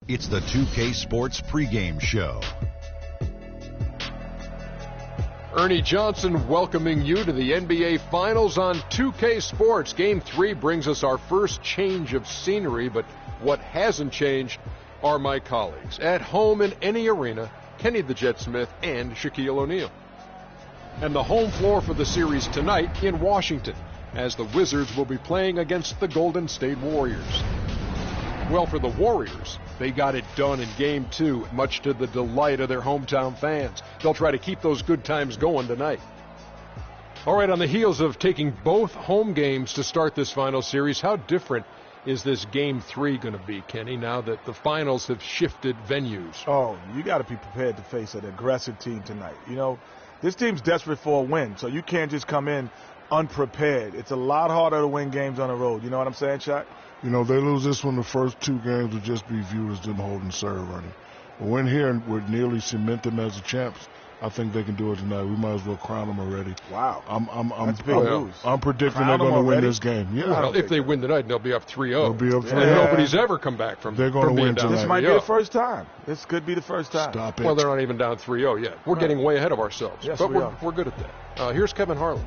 It's the 2K Sports pregame show. Ernie Johnson welcoming you to the NBA Finals on 2K Sports. Game 3 brings us our first change of scenery, but what hasn't changed are my colleagues. At home in any arena, Kenny the Jet Smith and Shaquille O'Neal. And the home floor for the series tonight in Washington, as the Wizards will be playing against the Golden State Warriors. Well, for the Warriors, they got it done in Game 2, much to the delight of their hometown fans. They'll try to keep those good times going tonight. All right, on the heels of taking both home games to start this final series, how different is this Game 3 going to be, Kenny, now that the finals have shifted venues? Oh, you got to be prepared to face an aggressive team tonight. You know, this team's desperate for a win, so you can't just come in unprepared. It's a lot harder to win games on the road. You know what I'm saying, Shaq? You know, they lose this one, the first two games would just be viewed as them holding serve, Ernie. But win here and would nearly cement them as the champs. I think they can do it tonight. We might as well crown them already. Wow. That's big news. I'm predicting they're going to win this game. Yeah. Well, if they win tonight, they'll be up 3-0. They'll be up 3-0. And nobody's ever come back from They're going to win tonight. This might be the first time. This could be the first time. Stop it. Well, they're not even down 3-0 yet. We're getting way ahead of ourselves. Yes, but we are. We're good at that. Here's Kevin Harlan.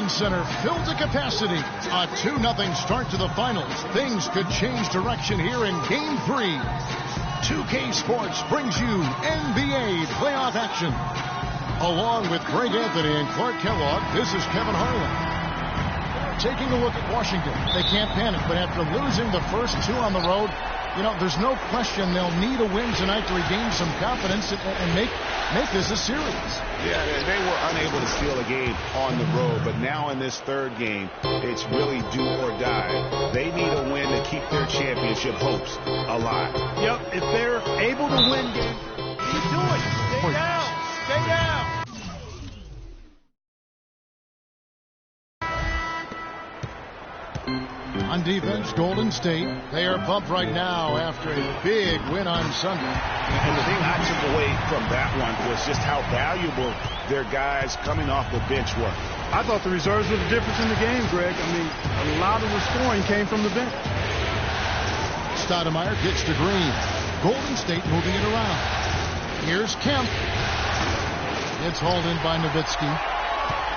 Center filled to capacity. A 2-0 start to the finals. Things could change direction here in Game 3. 2K Sports brings you NBA playoff action. Along with Greg Anthony and Clark Kellogg, this is Kevin Harlan. Taking a look at Washington. They can't panic, but after losing the first two on the road, you know, there's no question they'll need a win tonight to regain some confidence and make this a series. Yeah, they were unable to steal a game on the road, but now in this third game, it's really do or die. They need a win to keep their championship hopes alive. Yep, if they're able to win games, keep doing it. Stay down. Stay down. On defense, Golden State. They are pumped right now after a big win on Sunday. And the thing I took away from that one was just how valuable their guys coming off the bench were. I thought the reserves were the difference in the game, Greg. I mean, a lot of the scoring came from the bench. Stoudemire gets to Green. Golden State moving it around. Here's Kemp. It's hauled in by Nowitzki.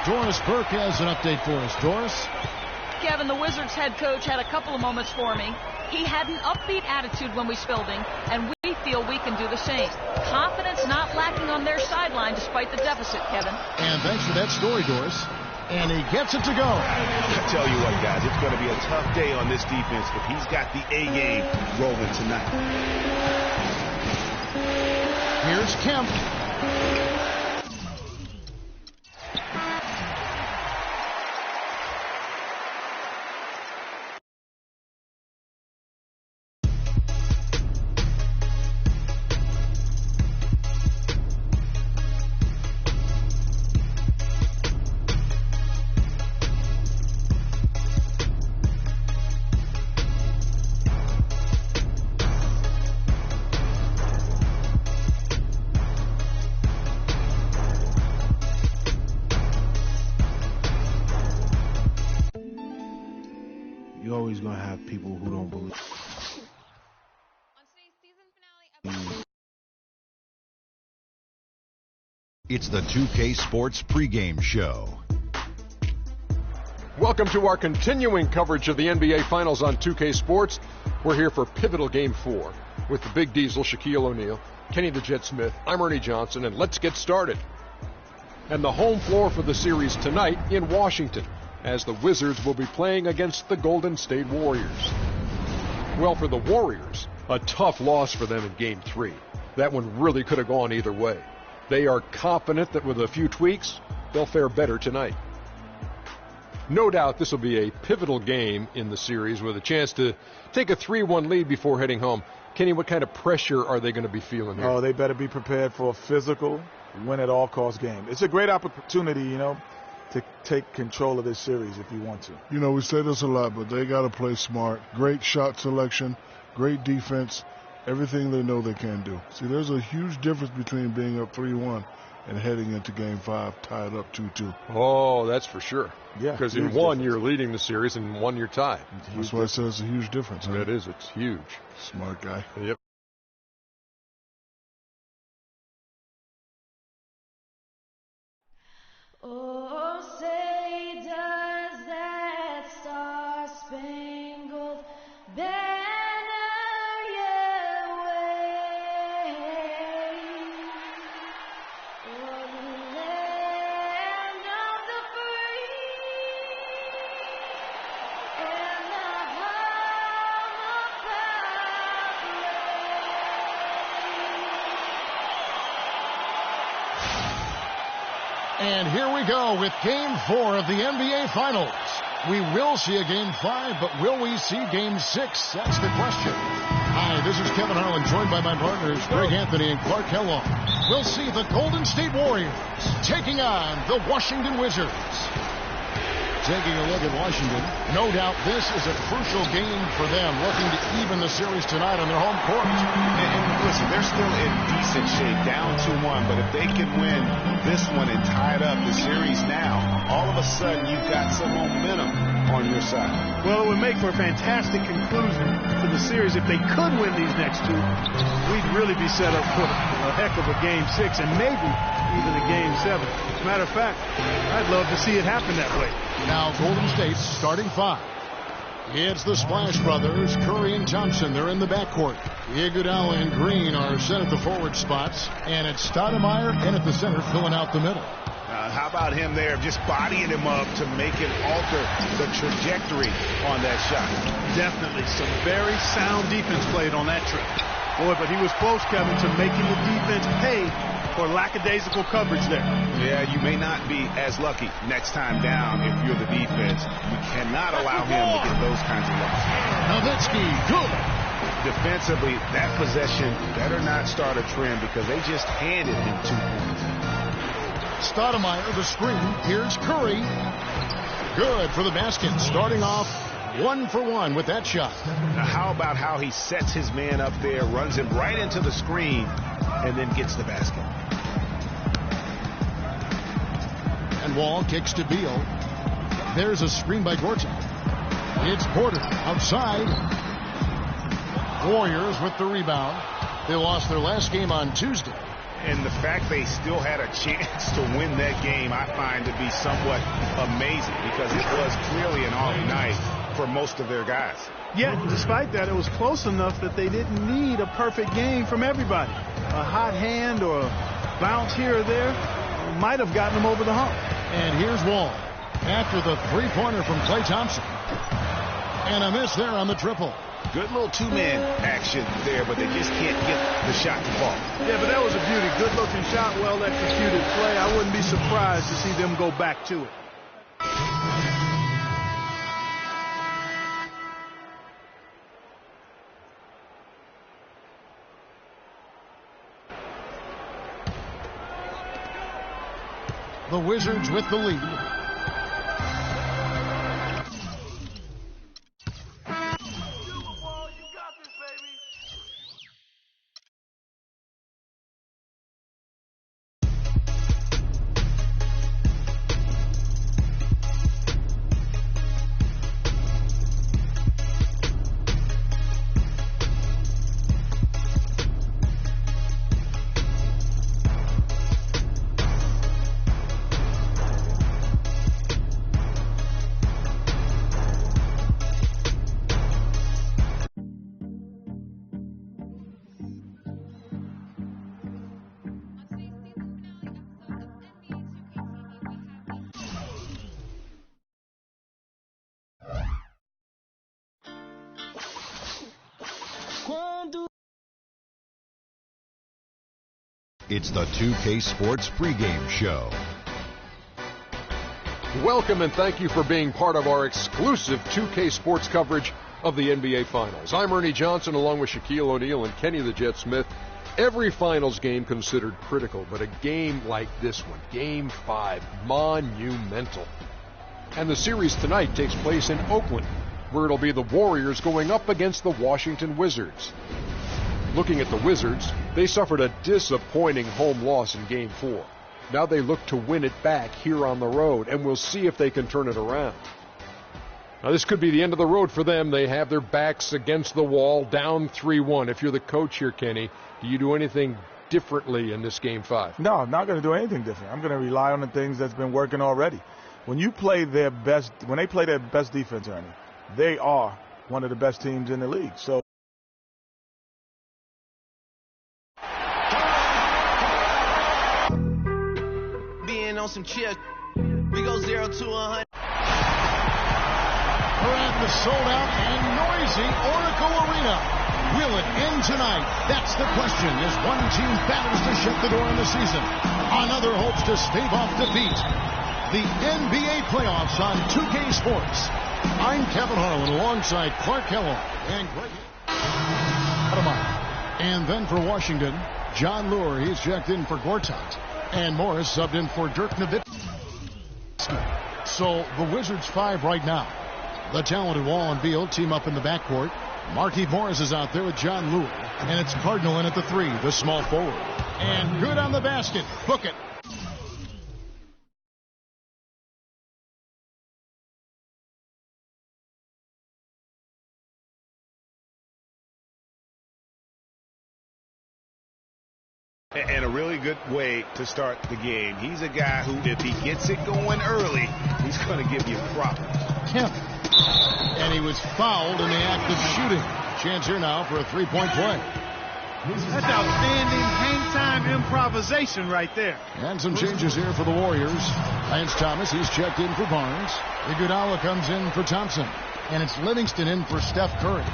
Doris Burke has an update for us. Doris? Kevin, the Wizards head coach had a couple of moments for me. He had an upbeat attitude when we spilled him, and we feel we can do the same. Confidence not lacking on their sideline despite the deficit, Kevin. And thanks for that story, Doris. And he gets it to go. I tell you what, guys, it's going to be a tough day on this defense, but he's got the A game rolling tonight. Here's Kemp. You're always going to have people who don't believe. It's the 2K Sports pregame show. Welcome to our continuing coverage of the NBA Finals on 2K Sports. We're here for pivotal Game 4 with the Big Diesel, Shaquille O'Neal, Kenny the Jet Smith. I'm Ernie Johnson, and let's get started. And the home floor for the series tonight in Washington, as the Wizards will be playing against the Golden State Warriors. Well, for the Warriors, a tough loss for them in Game 3. That one really could have gone either way. They are confident that with a few tweaks, they'll fare better tonight. No doubt this will be a pivotal game in the series with a chance to take a 3-1 lead before heading home. Kenny, what kind of pressure are they going to be feeling here? Oh, they better be prepared for a physical, win-at-all-cost game. It's a great opportunity, to take control of this series if you want to. We say this a lot, but they got to play smart. Great shot selection, great defense, everything they know they can do. See, there's a huge difference between being up 3-1 and heading into Game 5 tied up 2-2. Oh, that's for sure. Yeah. Because in one, you're leading the series, and in one, you're tied. That's why I said it's a huge difference. It is. It's huge. Smart guy. Yep. Oh, say does that star-spangled banner yet wave o'er the land of the free and the home of And here we go with Game 4 of the NBA Finals. We will see a Game 5, but will we see Game 6? That's the question. Hi, this is Kevin Harlan, joined by my partners Greg Anthony and Clark Kellogg. We'll see the Golden State Warriors taking on the Washington Wizards. Taking a look at Washington, no doubt this is a crucial game for them, looking to even the series tonight on their home court. And listen, they're still in decent shape, down 2-1, but if they can win this one and tie it up the series now, all of a sudden you've got some momentum on your side. Well, it would make for a fantastic conclusion to the series. If they could win these next two, we'd really be set up for a heck of a Game 6 and maybe even a Game 7. As a matter of fact, I'd love to see it happen that way. Now Golden State's starting 5. It's the Splash Brothers, Curry and Thompson. They're in the backcourt. Iguodala and Green are set at the forward spots. And it's Stoudemire in at the center, filling out the middle. How about him there, just bodying him up to make it alter the trajectory on that shot? Definitely some very sound defense played on that trip. Boy, but he was close, Kevin, to making the defense pay for lackadaisical coverage there. Yeah, you may not be as lucky next time down if you're the defense. You cannot allow him to get those kinds of looks. Nowitzki, good. Defensively, that possession better not start a trend because they just handed him 2 points. Stoudemire, the screen. Here's Curry. Good for the basket. Starting off 1 for 1 with that shot. Now, how about how he sets his man up there, runs him right into the screen, and then gets the basket. And Wall kicks to Beal. There's a screen by Gortat. It's Porter outside. Warriors with the rebound. They lost their last game on Tuesday. And the fact they still had a chance to win that game, I find to be somewhat amazing because it was clearly an off night for most of their guys. Yet, despite that, it was close enough that they didn't need a perfect game from everybody. A hot hand or a bounce here or there might have gotten them over the hump. And here's Wall after the three-pointer from Klay Thompson. And a miss there on the triple. Good little two-man action there, but they just can't get the shot to fall. Yeah, but that was a beauty. Good-looking shot, well-executed play. I wouldn't be surprised to see them go back to it. The Wizards with the lead. It's the 2K Sports pregame show. Welcome and thank you for being part of our exclusive 2K Sports coverage of the NBA Finals. I'm Ernie Johnson along with Shaquille O'Neal and Kenny the Jet Smith. Every finals game considered critical, but a game like this one, Game 5, monumental. And the series tonight takes place in Oakland, where it'll be the Warriors going up against the Washington Wizards. Looking at the Wizards, they suffered a disappointing home loss in Game 4. Now they look to win it back here on the road, and we'll see if they can turn it around. Now this could be the end of the road for them. They have their backs against the wall, down 3-1. If you're the coach here, Kenny, do you do anything differently in this Game 5? No, I'm not going to do anything different. I'm going to rely on the things that's been working already. When you play their best, when they play their best defense, Ernie, they are one of the best teams in the league. So. Being on some chips, we go 0 to 100. We're at the sold-out and noisy Oracle Arena. Will it end tonight? That's the question as one team battles to shut the door on the season. Another hopes to stave off defeat. The NBA playoffs on 2K Sports. I'm Kevin Harlan alongside Clark Kellogg and Greg Adamant. And then for Washington, John Lure. He's checked in for Gortat. And Morris subbed in for Dirk Nowitzki. So the Wizards 5 right now. The talented Wall and Beal team up in the backcourt. Markieff Morris is out there with John Lure. And it's Cardinal in at the 3, the small forward. And good on the basket. Book it. And a really good way to start the game. He's a guy who, if he gets it going early, he's going to give you problems. Kemp. And he was fouled in the act of shooting. Chance here now for a three-point play. That's outstanding hang-time improvisation right there. And some changes here for the Warriors. Lance Thomas, he's checked in for Barnes. Iguodala comes in for Thompson. And it's Livingston in for Steph Curry.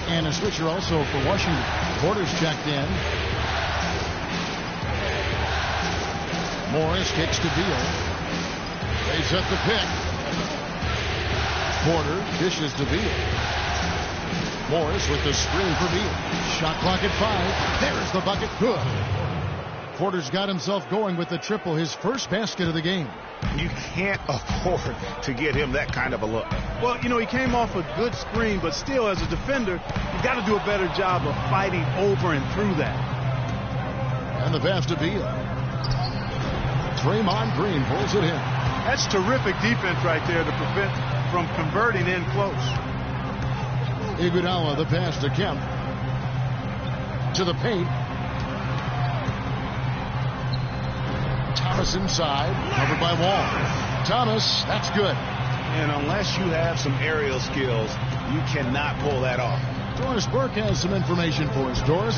And a switcher also for Washington. Porter's checked in. Morris kicks to Beal. They set the pick. Porter dishes to Beal. Morris with the screen for Beal. Shot clock at 5. There's the bucket. Good. Porter's got himself going with the triple, his first basket of the game. You can't afford to get him that kind of a look. Well, you know, he came off a good screen, but still, as a defender, you got to do a better job of fighting over and through that. And the pass to Beal. Draymond Green pulls it in. That's terrific defense right there to prevent from converting in close. Iguodala, the pass to Kemp. To the paint. Thomas inside, covered by Wall. Thomas, that's good. And unless you have some aerial skills, you cannot pull that off. Doris Burke has some information for us. Doris?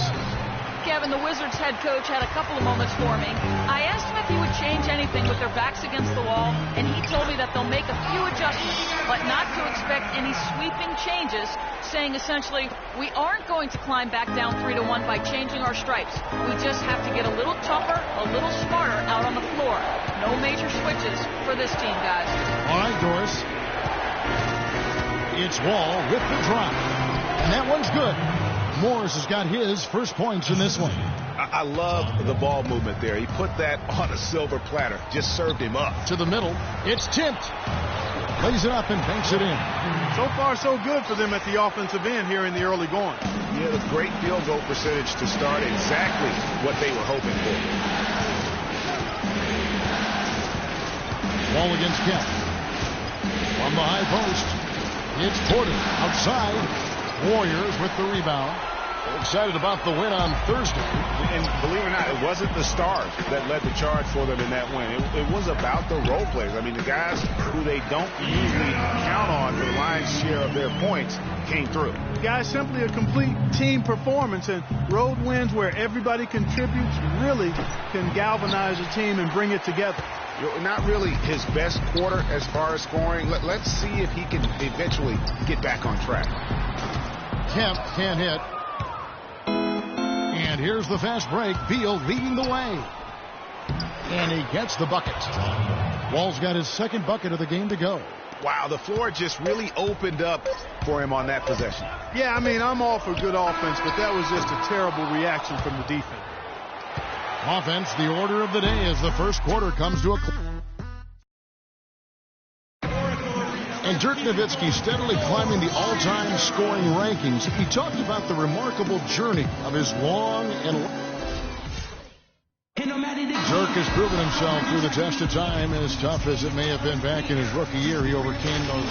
Kevin, the Wizards head coach had a couple of moments for me. I asked him if he would change anything with their backs against the wall, and he told me that they'll make a few adjustments, but not to expect any sweeping changes, saying essentially, we aren't going to climb back down 3-1 by changing our stripes. We just have to get a little tougher, a little smarter out on the floor. No major switches for this team, guys. All right, Doris. It's Wall with the drop, and that one's good. Morris has got his first points in this one. I love the ball movement there. He put that on a silver platter. Just served him up. To the middle. It's tipped. Lays it up and banks it in. So far, so good for them at the offensive end here in the early going. Yeah, the great field goal percentage to start exactly what they were hoping for. Ball against Kemp. On the high post. It's Porter outside. Warriors with the rebound. They're excited about the win on Thursday. And believe it or not, it wasn't the stars that led the charge for them in that win. It was about the role players. I mean, the guys who they don't usually count on for the lion's share of their points came through. Guys, simply a complete team performance, and road wins where everybody contributes really can galvanize a team and bring it together. Not really his best quarter as far as scoring. Let's see if he can eventually get back on track. Kemp can't hit. And And here's the fast break. Beal leading the way. And he gets the bucket. Wall's got his second bucket of the game to go. Wow, the floor just really opened up for him on that possession. Yeah, I mean, I'm all for good offense, but that was just a terrible reaction from the defense. Offense, the order of the day as the first quarter comes to a close. And Dirk Nowitzki steadily climbing the all-time scoring rankings. He talked about the remarkable journey of his long and... Dirk has proven himself through the test of time. As tough as it may have been back in his rookie year, he overcame those...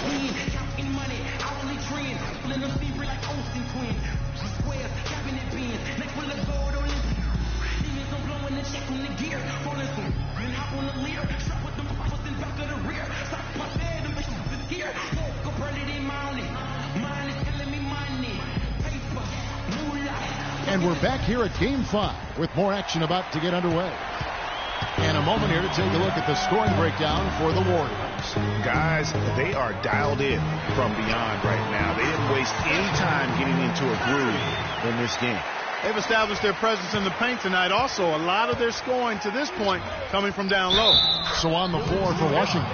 And we're back here at Game 5 with more action about to get underway. And a moment here to take a look at the scoring breakdown for the Warriors. Guys, they are dialed in from beyond right now. They didn't waste any time getting into a groove in this game. They've established their presence in the paint tonight. Also, a lot of their scoring to this point coming from down low. So on the floor for Washington.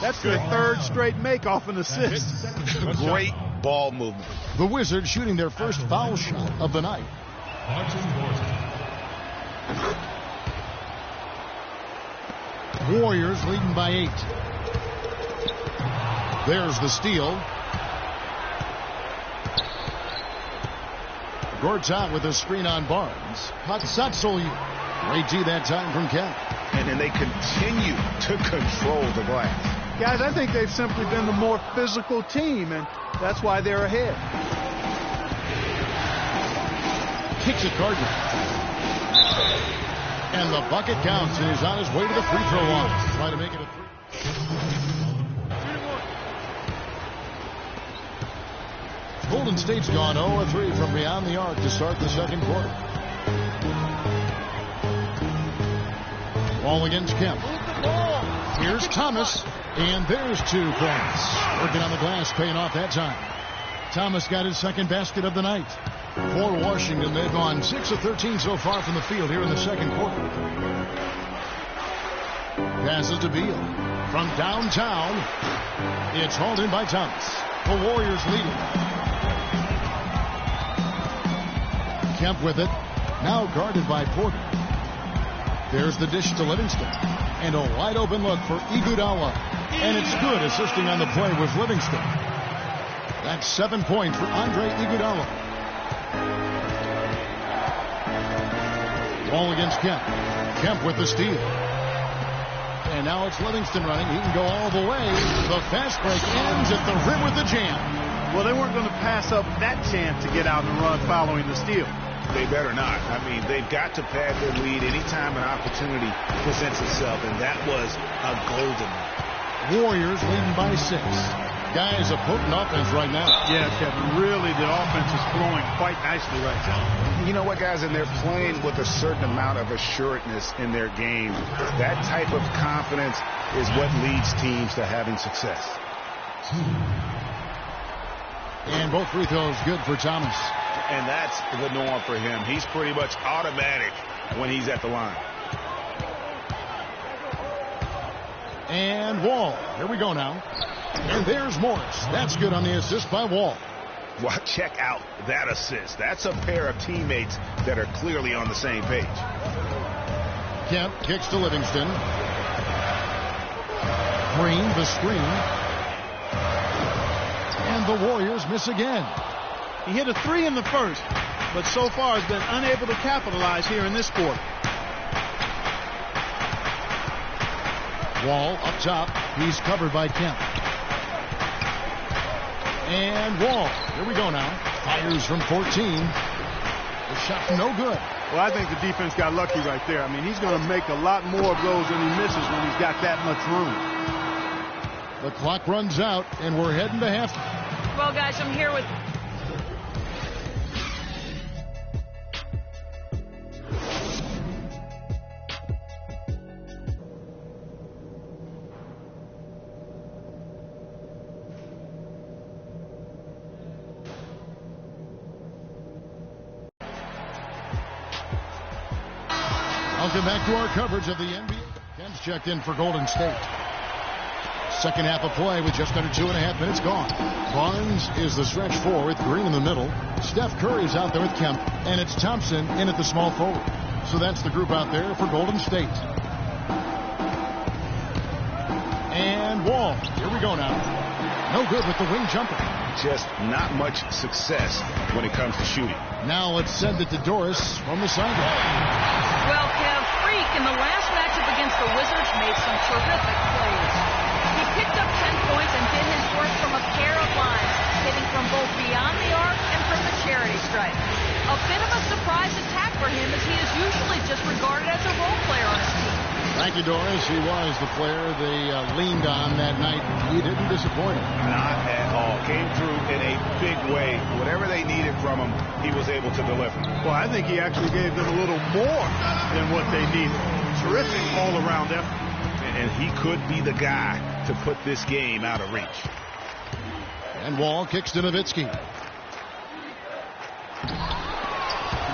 That's their third straight make off an assist. Great ball movement. The Wizards shooting their first foul shot of the night. Warriors leading by 8. There's the steal. Gortat with a screen on Barnes. Patsatsoyu. Great D that time from Kemp. And then they continue to control the glass. Guys, I think they've simply been the more physical team, and that's why they're ahead. Kicks it Gardner. And the bucket counts, and he's on his way to the free throw line. Trying to make it a 3. Golden State's gone 0-3 from beyond the arc to start the second quarter. Ball against Kemp. Here's Thomas, and there's 2 points. Working on the glass, paying off that time. Thomas got his second basket of the night. For Washington, they've gone 6 of 13 so far from the field here in the second quarter. Passes to Beal. From downtown, it's hauled in by Thomas. The Warriors leading. Kemp with it. Now guarded by Porter. There's the dish to Livingston. And a wide open look for Iguodala. And it's good, assisting on the play with Livingston. That's 7 points for Andre Iguodala. Ball against Kemp. Kemp with the steal. And now it's Livingston running. He can go all the way. The fast break ends at the rim with the jam. Well, they weren't going to pass up that chance to get out and run following the steal. They better not. I mean, they've got to pad their lead anytime an opportunity presents itself, and that was a golden one. Warriors leading by 6. Guys, a potent offense right now. Yeah, Kevin, really the offense is flowing quite nicely right now. You know what, guys, and they're playing with a certain amount of assuredness in their game. That type of confidence is what leads teams to having success. And both free throws good for Thomas. And that's the norm for him. He's pretty much automatic when he's at the line. And Wall. Here we go now. And there's Morris. That's good on the assist by Wall. Well, check out that assist. That's a pair of teammates that are clearly on the same page. Kemp kicks to Livingston. Green, the screen. And the Warriors miss again. He hit a 3 in the first, but so far has been unable to capitalize here in this quarter. Wall up top. He's covered by Kemp. And Wall. Here we go now. Fires from 14. The shot no good. Well, I think the defense got lucky right there. I mean, he's going to make a lot more of those than he misses when he's got that much room. The clock runs out, and we're heading to halftime. Well, guys, I'm here with... Welcome back to our coverage of the NBA. Ken's checked in for Golden State. Second half of play with just under 2.5 minutes gone. Barnes is the stretch four with Green in the middle. Steph Curry is out there with Kemp, and it's Thompson in at the small forward. So that's the group out there for Golden State. And Wall. Here we go now. No good with the wing jumper. Just not much success when it comes to shooting. Now let's send it to Doris from the sideline. Well, Kev, Freak in the last matchup against the Wizards made some terrific plays. He picked up 10 points and did his work from a pair of lines, hitting from both beyond the arc and from the charity stripe. A bit of a surprise attack for him, as he is usually just regarded as a role player on his team. Thank you, Doris. He was the player they leaned on that night. He didn't disappoint him. Not at all. Came through in a big way. Whatever they needed from him, he was able to deliver. Well, I think he actually gave them a little more than what they needed. Terrific all-around effort. And he could be the guy to put this game out of reach. And Wall kicks to Nowitzki.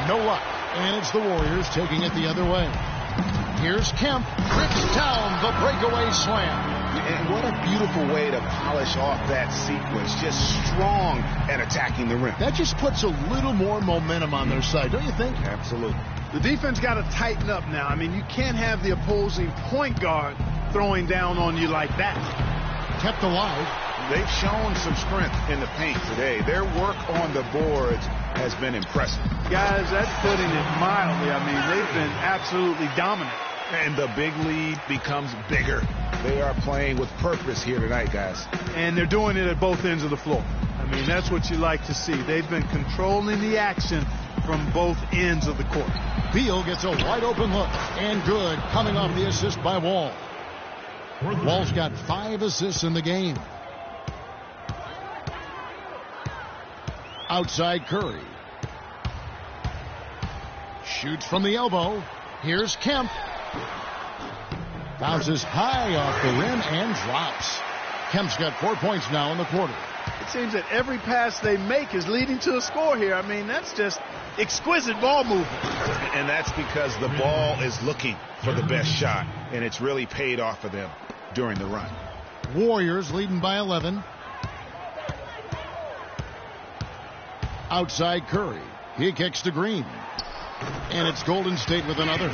No luck. And it's the Warriors taking it the other way. Here's Kemp. Rips down the breakaway slam. And what a beautiful way to polish off that sequence. Just strong at attacking the rim. That just puts a little more momentum on their side, don't you think? Absolutely. The defense got to tighten up now. I mean, you can't have the opposing point guard throwing down on you like that. Kept alive. They've shown some strength in the paint today. Their work on the boards has been impressive. Guys, that's putting it mildly. I mean, they've been absolutely dominant. And the big lead becomes bigger. They are playing with purpose here tonight, guys. And they're doing it at both ends of the floor. I mean, that's what you like to see. They've been controlling the action from both ends of the court. Beal gets a wide open look. And good, coming off the assist by Wall. Wall's got 5 assists in the game. Outside Curry. Shoots from the elbow. Here's Kemp. Bounces high off the rim and drops. Kemp's got 4 points now in the quarter. It seems that every pass they make is leading to a score here. I mean, that's just exquisite ball movement. And that's because the ball is looking for the best shot, and it's really paid off for them during the run. Warriors leading by 11. Outside Curry. He kicks to Green. And it's Golden State with another.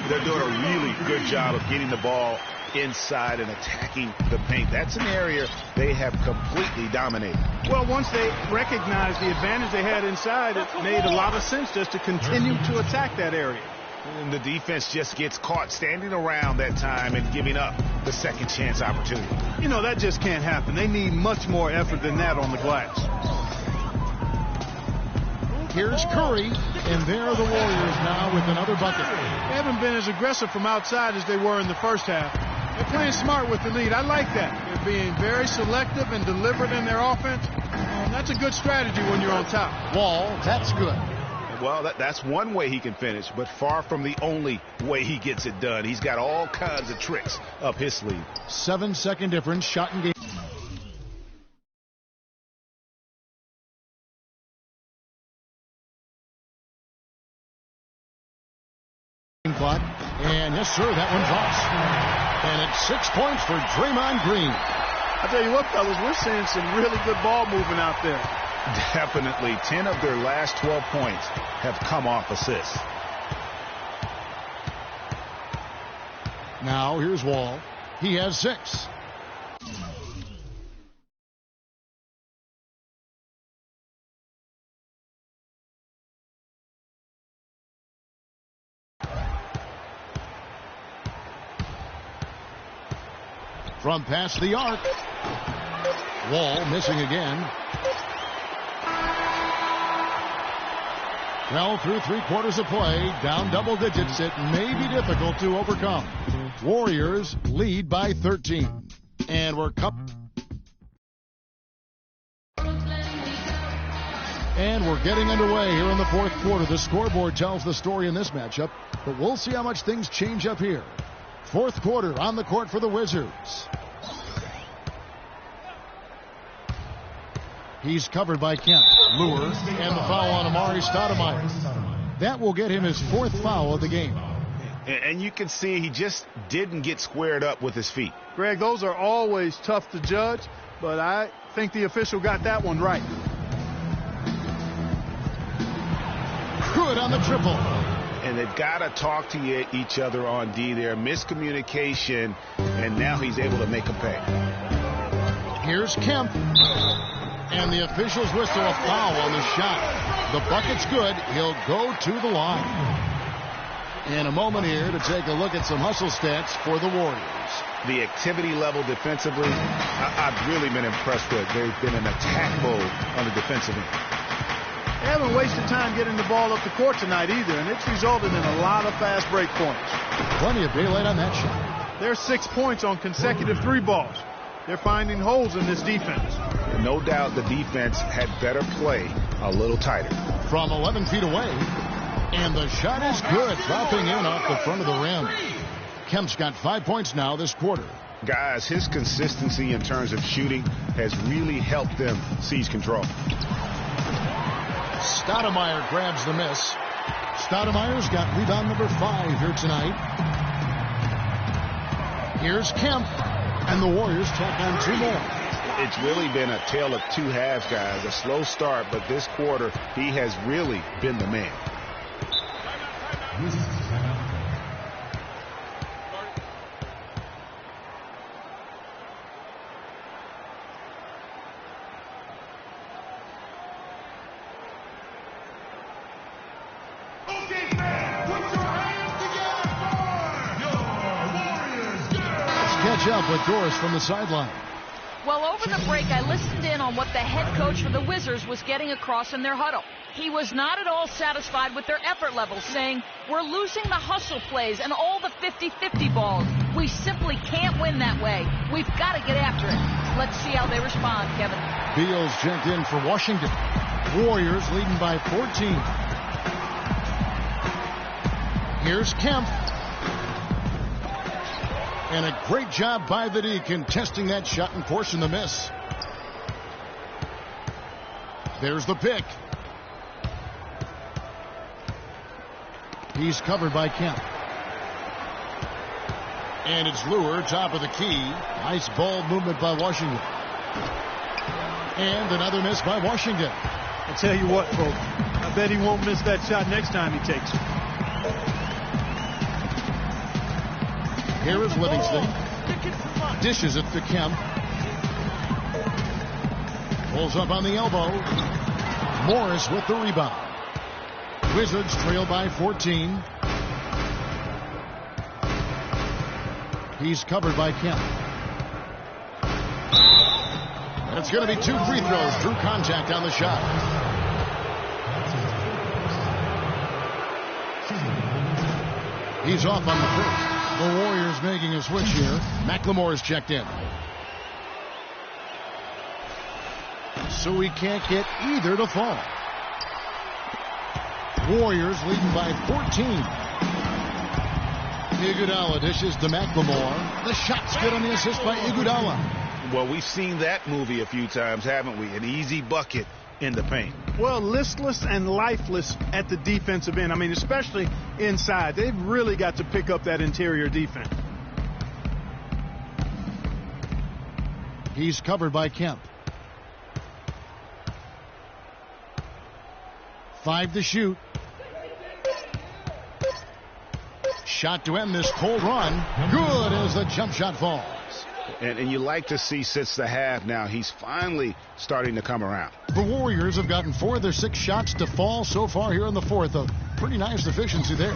They're doing a really good job of getting the ball inside and attacking the paint. That's an area they have completely dominated. Well, once they recognized the advantage they had inside, it made a lot of sense just to continue to attack that area. And the defense just gets caught standing around that time and giving up the second chance opportunity. You know, that just can't happen. They need much more effort than that on the glass. Here's Curry, and there are the Warriors now with another bucket. They haven't been as aggressive from outside as they were in the first half. They're playing smart with the lead. I like that. They're being very selective and deliberate in their offense. That's a good strategy when you're on top. Wall, that's good. Well, that's one way he can finish, but far from the only way he gets it done. He's got all kinds of tricks up his sleeve. 7-second difference, shot and game. Clock. And yes, sir, that one's off. And it's 6 points for Draymond Green. I tell you what, fellas, we're seeing some really good ball movement out there. Definitely. 10 of their last 12 points have come off assists. Now here's Wall. He has 6. From past the arc. Wall missing again. Well, through 3/4 of play, down double digits, it may be difficult to overcome. Warriors lead by 13. And we're getting underway here in the 4th quarter. The scoreboard tells the story in this matchup, but we'll see how much things change up here. 4th quarter on the court for the Wizards. He's covered by Kemp. Lure, and the foul on Amari Stoudemire. That will get him his 4th foul of the game. And you can see he just didn't get squared up with his feet. Greg, those are always tough to judge, but I think the official got that one right. Good on the triple. And they've got to talk to each other on D there. Miscommunication, and now he's able to make a pay. Here's Kemp. And the officials whistle a foul on the shot. The bucket's good. He'll go to the line. In a moment here to take a look at some hustle stats for the Warriors. The activity level defensively, I've really been impressed with. They've been in attack mode on the defensive end. They haven't wasted time getting the ball up the court tonight either, and it's resulted in a lot of fast break points. Plenty of daylight on that shot. There's 6 points on consecutive 3 balls. They're finding holes in this defense. No doubt the defense had better play a little tighter. From 11 feet away, and the shot is good, dropping in off the front of the rim. Kemp's got 5 points now this quarter. Guys, his consistency in terms of shooting has really helped them seize control. Stoudemire grabs the miss. Stoudemire's got rebound number 5 here tonight. Here's Kemp, and the Warriors tack on 2 more. It's really been a tale of 2 halves, guys. A slow start, but this quarter, he has really been the man. Up with Doris from the sideline. Well, over the break, I listened in on what the head coach for the Wizards was getting across in their huddle. He was not at all satisfied with their effort levels, saying, we're losing the hustle plays and all the 50-50 balls. We simply can't win that way. We've got to get after it. Let's see how they respond, Kevin. Beals checked in for Washington. Warriors leading by 14. Here's Kemp. And a great job by the D contesting that shot and forcing the miss. There's the pick. He's covered by Kemp. And it's Lure, top of the key. Nice ball movement by Washington. And another miss by Washington. I tell you what, folks, I bet he won't miss that shot next time he takes it. Here is Livingston. Dishes it to Kemp. Pulls up on the elbow. Morris with the rebound. Wizards trail by 14. He's covered by Kemp. And it's going to be 2 free throws through contact on the shot. He's off on the first. The Warriors making a switch here. McLemore is checked in. So he can't get either to fall. Warriors leading by 14. Iguodala dishes to McLemore. The shot's good on the assist by Iguodala. Well, we've seen that movie a few times, haven't we? An easy bucket in the paint. Well, listless and lifeless at the defensive end. I mean, especially inside. They've really got to pick up that interior defense. He's covered by Kemp. 5 to shoot. Shot to end this cold run. Good as the jump shot falls. And you like to see since the half now, he's finally starting to come around. The Warriors have gotten 4 of their 6 shots to fall so far here in the fourth. A pretty nice efficiency there.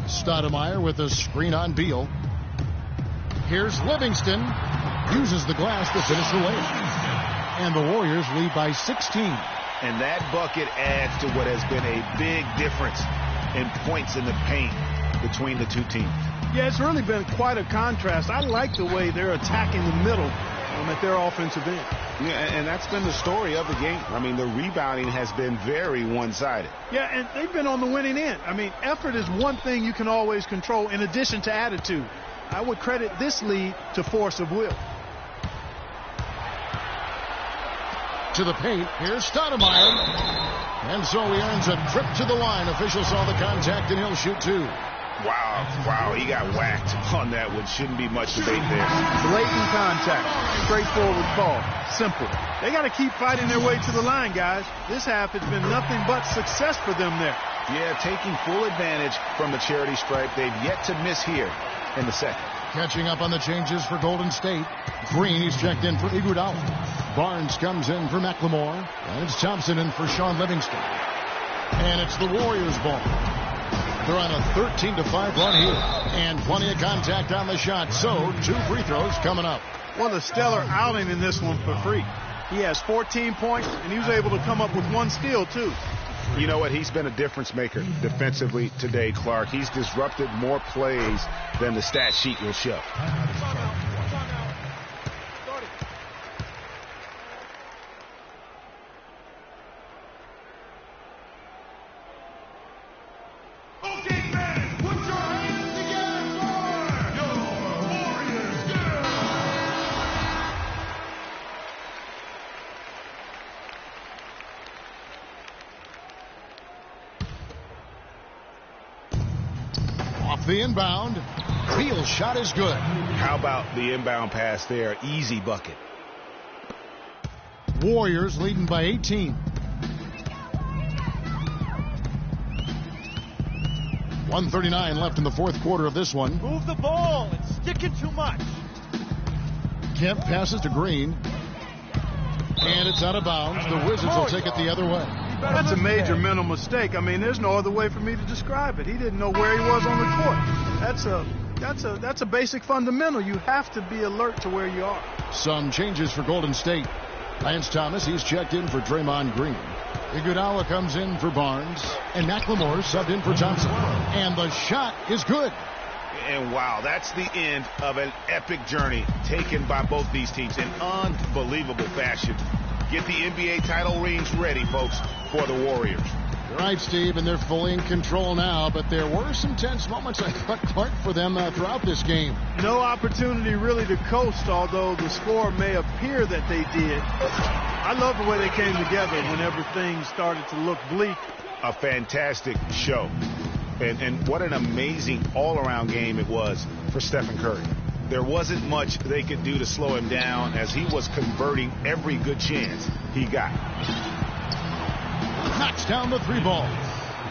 Stoudemire with a screen on Beal. Here's Livingston. Uses the glass to finish the layup. And the Warriors lead by 16. And that bucket adds to what has been a big difference in points in the paint between the 2 teams. Yeah, it's really been quite a contrast. I like the way they're attacking the middle at their offensive end. Yeah, and that's been the story of the game. I mean, the rebounding has been very one-sided. Yeah, and they've been on the winning end. I mean, effort is one thing you can always control in addition to attitude. I would credit this lead to force of will. To the paint. Here's Stoudemire. And so he earns a trip to the line. Officials saw the contact, and he'll shoot two. Wow, he got whacked on that one. Shouldn't be much debate there. Blatant contact. Straightforward call. Simple. They got to keep fighting their way to the line, guys. This half has been nothing but success for them there. Yeah, taking full advantage from the charity stripe. They've yet to miss here in the second. Catching up on the changes for Golden State. Green, he's checked in for Iguodala. Barnes comes in for McLemore. And it's Thompson in for Sean Livingston. And it's the Warriors' ball. They're on a 13-5 run here. And plenty of contact on the shot. So, 2 free throws coming up. Well, a stellar outing in this one for Free. He has 14 points, and he was able to come up with 1 steal, too. You know what? He's been a difference maker defensively today, Clark. He's disrupted more plays than the stat sheet will show. The inbound. Beal's shot is good. How about the inbound pass there? Easy bucket. Warriors leading by 18. 1:39 left in the fourth quarter of this one. Move the ball. It's sticking too much. Kemp passes to Green. And it's out of bounds. The Wizards will take it the other way. That's a major mental mistake. I mean, there's no other way for me to describe it. He didn't know where he was on the court. That's a basic fundamental. You have to be alert to where you are. Some changes for Golden State. Lance Thomas, he's checked in for Draymond Green. Iguodala comes in for Barnes. And McLemore subbed in for Thompson. And the shot is good. And wow, that's the end of an epic journey taken by both these teams in unbelievable fashion. Get the NBA title rings ready, folks, for the Warriors. You're right, Steve, and they're fully in control now, but there were some tense moments, I thought, Clark, for them throughout this game. No opportunity really to coast, although the score may appear that they did. I love the way they came together whenever things started to look bleak. A fantastic show. And what an amazing all-around game it was for Stephen Curry. There wasn't much they could do to slow him down as he was converting every good chance he got. Knocks down the 3 ball.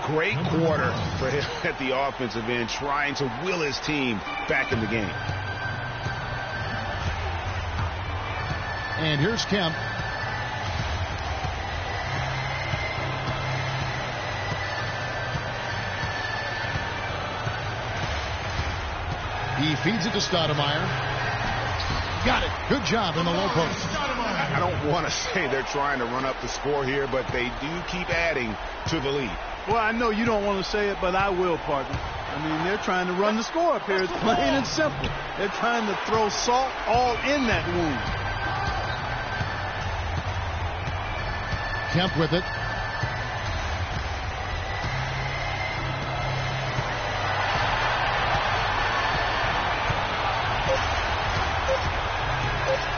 Great quarter for him at the offensive end, trying to will his team back in the game. And here's Kemp. He feeds it to Stoudemire. Got it. Good job in the low post. I don't want to say they're trying to run up the score here, but they do keep adding to the lead. Well, I know you don't want to say it, but I will, partner. I mean, they're trying to run the score up here. It's plain and simple. They're trying to throw salt all in that wound. Kemp with it.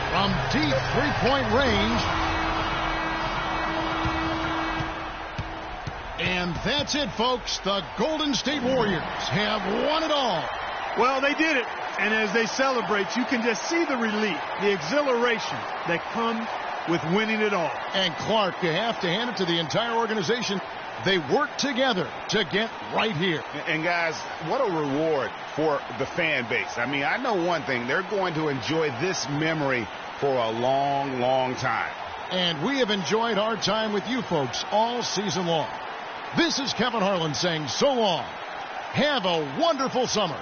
From deep 3-point range. And that's it, folks. The Golden State Warriors have won it all. Well, they did it. And as they celebrate, you can just see the relief, the exhilaration that comes with winning it all. And Clark, you have to hand it to the entire organization. They worked together to get right here. And guys, what a reward for the fan base. I mean, I know one thing. They're going to enjoy this memory for a long, long time. And we have enjoyed our time with you folks all season long. This is Kevin Harlan saying so long. Have a wonderful summer.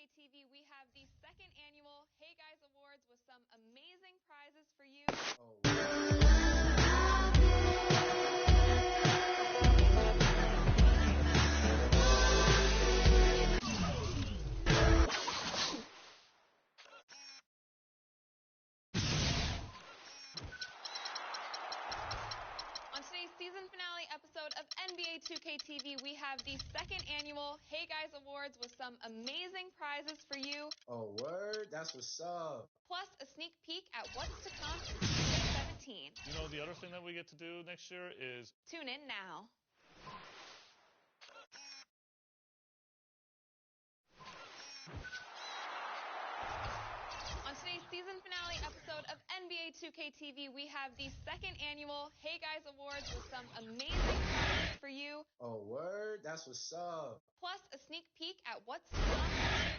2K TV, we have the second annual Hey Guys Awards with some amazing prizes for you. On today's season finale episode of NBA 2K TV, we have the second annual Hey Guys Awards with some amazing prizes for you. Oh, word? That's what's up. Plus a sneak peek at what's to come in 2017. You know, the other thing that we get to do next year is... Tune in now. On today's season finale episode of NBA 2K TV, we have the second annual Hey Guys Awards with some amazing prizes for you. Oh, word? That's what's up. Plus a sneak peek at what's to come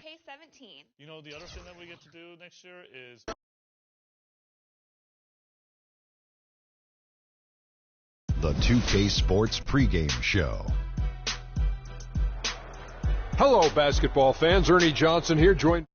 in 2K17. You know, the other thing that we get to do next year is... The 2K Sports pregame show. Hello, basketball fans. Ernie Johnson here, joined